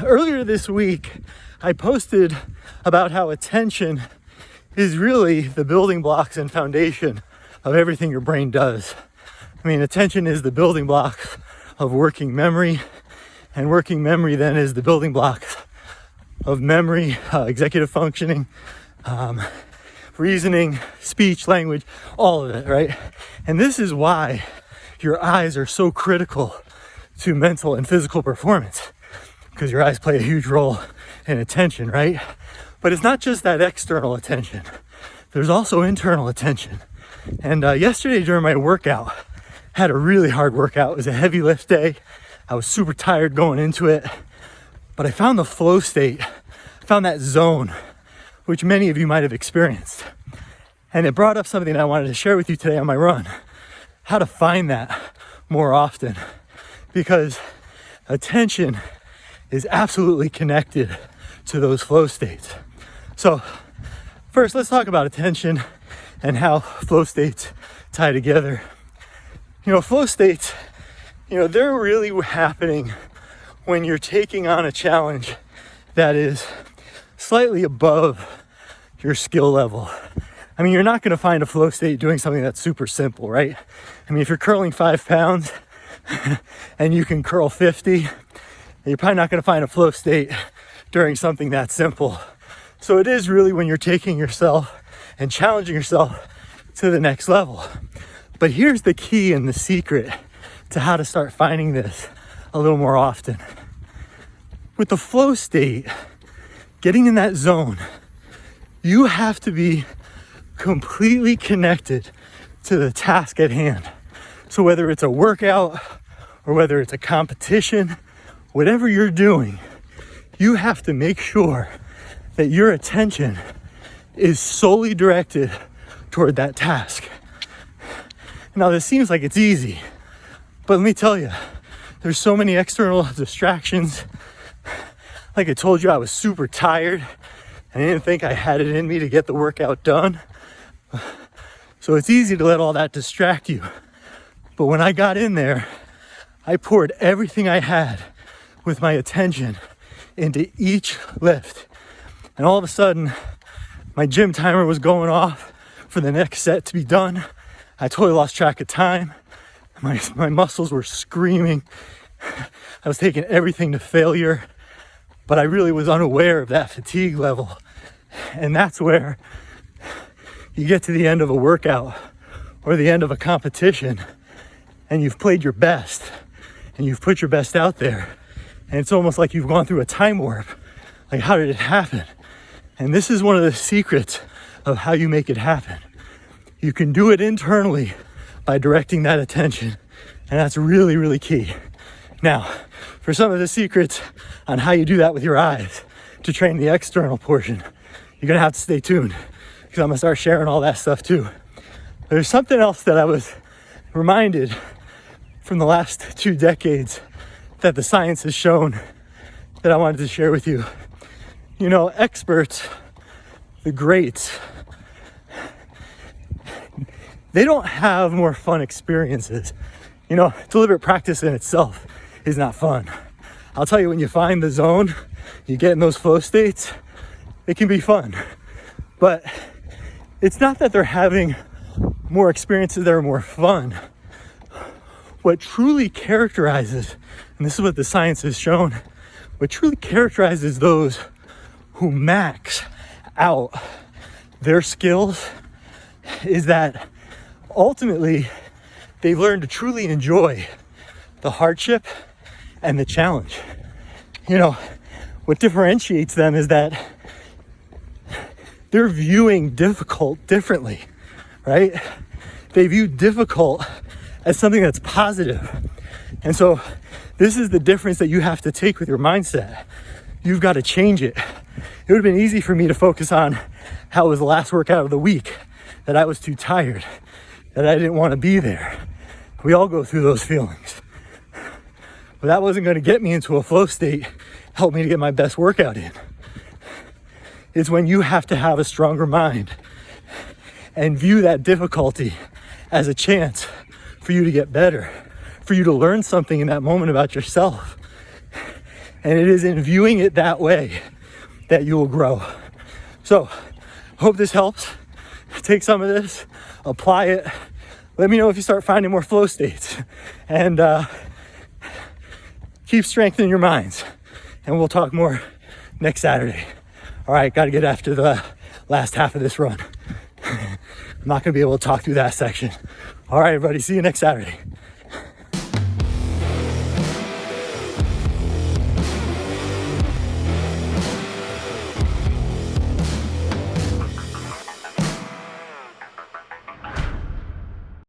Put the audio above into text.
earlier this week, I posted about how attention is really the building blocks and foundation of everything your brain does. I mean, attention is the building blocks of working memory, and working memory then is the building blocks of memory, executive functioning, reasoning, speech, language, all of it, right? And this is why your eyes are so critical to mental and physical performance, because your eyes play a huge role in attention, right? But it's not just that external attention. There's also internal attention. And yesterday during my workout, I had a really hard workout. It was a heavy lift day. I was super tired going into it, but I found the flow state, found that zone, which many of you might have experienced. And it brought up something I wanted to share with you today on my run, how to find that more often, because attention is absolutely connected to those flow states. So first, let's talk about attention and how flow states tie together. Flow states, they're really happening when you're taking on a challenge that is slightly above your skill level. I mean, you're not going to find a flow state doing something that's super simple, right? I mean, if you're curling 5 pounds and you can curl 50, you're probably not going to find a flow state during something that simple. So it is really when you're taking yourself and challenging yourself to the next level. But here's the key and the secret to how to start finding this a little more often. With the flow state, getting in that zone, you have to be completely connected to the task at hand. So whether it's a workout or whether it's a competition, whatever you're doing, you have to make sure that your attention is solely directed toward that task. Now, this seems like it's easy, but let me tell you, there's so many external distractions. Like I told you, I was super tired. I didn't think I had it in me to get the workout done. So it's easy to let all that distract you. But when I got in there, I poured everything I had with my attention into each lift. And all of a sudden, my gym timer was going off for the next set to be done. I totally lost track of time. My muscles were screaming. I was taking everything to failure, but I really was unaware of that fatigue level. And that's where you get to the end of a workout or the end of a competition and you've played your best and you've put your best out there. And it's almost like you've gone through a time warp. Like, how did it happen? And this is one of the secrets of how you make it happen. You can do it internally by directing that attention. And that's really, really key. Now, for some of the secrets on how you do that with your eyes to train the external portion, you're gonna have to stay tuned because I'm gonna start sharing all that stuff too. There's something else that I was reminded from the last 2 decades that the science has shown that I wanted to share with you. Experts, the greats, they don't have more fun experiences. Deliberate practice in itself is not fun. I'll tell you, when you find the zone, you get in those flow states, it can be fun. But it's not that they're having more experiences that are more fun. What truly characterizes, and this is what the science has shown, what truly characterizes those who max out their skills is that ultimately they've learned to truly enjoy the hardship and the challenge. What differentiates them is that they're viewing difficult differently, right? They view difficult as something that's positive. And so this is the difference that you have to take with your mindset. You've got to change it. It would have been easy for me to focus on how it was the last workout of the week, that I was too tired, that I didn't want to be there. We all go through those feelings. But that wasn't going to get me into a flow state, help me to get my best workout in. It's when you have to have a stronger mind and view that difficulty as a chance for you to get better, for you to learn something in that moment about yourself. And it is in viewing it that way that you will grow. So, hope this helps. Take some of this, apply it. Let me know if you start finding more flow states. And keep strengthening your minds. And we'll talk more next Saturday. All right, got to get after the last half of this run. I'm not going to be able to talk through that section. All right, everybody, see you next Saturday.